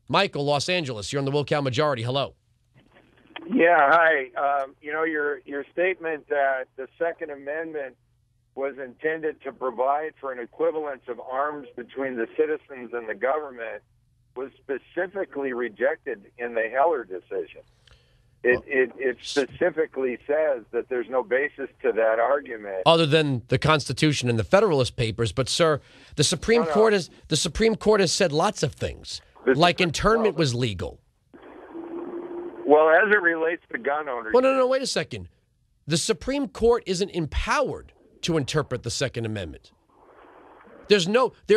Michael, Los Angeles. You're on the Wilkow Majority. Hello. Yeah, hi. Your statement that the Second Amendment was intended to provide for an equivalence of arms between the citizens and the government was specifically rejected in the Heller decision. It specifically says that there's no basis to that argument Other than the Constitution and the Federalist Papers, but sir, the Supreme Court has said lots of things, like internment was legal. Well, as it relates to gun owners. Well, no, wait a second. The Supreme Court isn't empowered to interpret the Second Amendment. There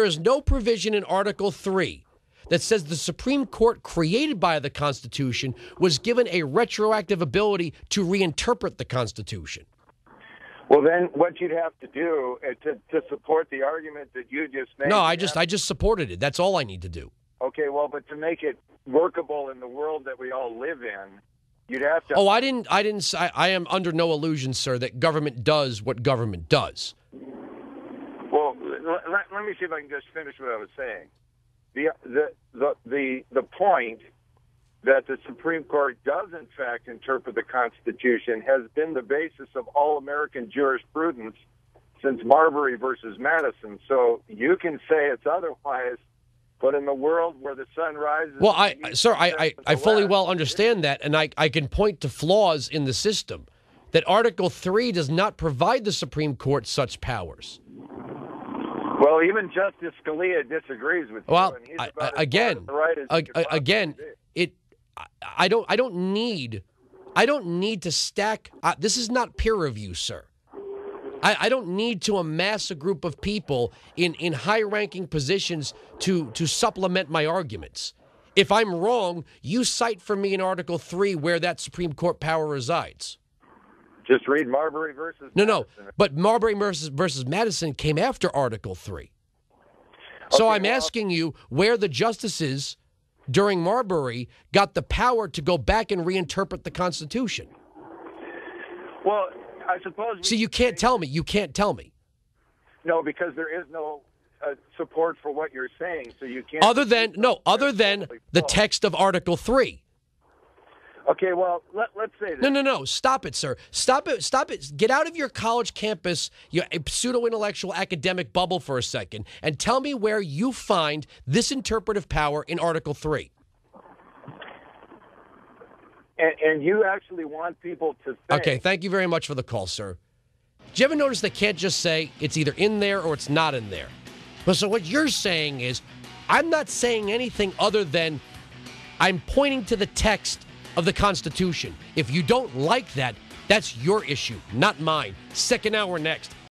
is no provision in Article 3 that says the Supreme Court, created by the Constitution, was given a retroactive ability to reinterpret the Constitution. Well, then what you'd have to do to support the argument that you just made. No, I just supported it. That's all I need to do. Okay, well, but to make it workable in the world that we all live in, you'd have to. Oh, I am under no illusion, sir, that government does what government does. Well, let me see if I can just finish what I was saying. The point that the Supreme Court does in fact interpret the Constitution has been the basis of all American jurisprudence since Marbury versus Madison. So you can say it's otherwise, but in the world where the sun rises... Well, I fully well understand that, and I can point to flaws in the system, that Article 3 does not provide the Supreme Court such powers. Well, even Justice Scalia disagrees with you. Well, and he's about as far to the right as you could possibly be. I don't need to stack. This is not peer review, sir. I don't need to amass a group of people in high-ranking positions to supplement my arguments. If I'm wrong, you cite for me in Article 3 where that Supreme Court power resides. Just read Marbury versus Madison. No, but Marbury versus Madison came after Article 3. So I'm asking you where the justices during Marbury got the power to go back and reinterpret the Constitution. Well, I suppose... See, you can't tell me. You can't tell me. No, because there is no support for what you're saying, so you can't... Other than the text of Article 3. Okay, well, let's say that. No. Stop it, sir. Stop it. Get out of your college campus, your pseudo-intellectual academic bubble for a second, and tell me where you find this interpretive power in Article 3. And you actually want people to think... Okay, thank you very much for the call, sir. Do you ever notice they can't just say it's either in there or it's not in there? But so what you're saying is, I'm not saying anything other than I'm pointing to the text of the Constitution. If you don't like that, that's your issue, not mine. Second hour next.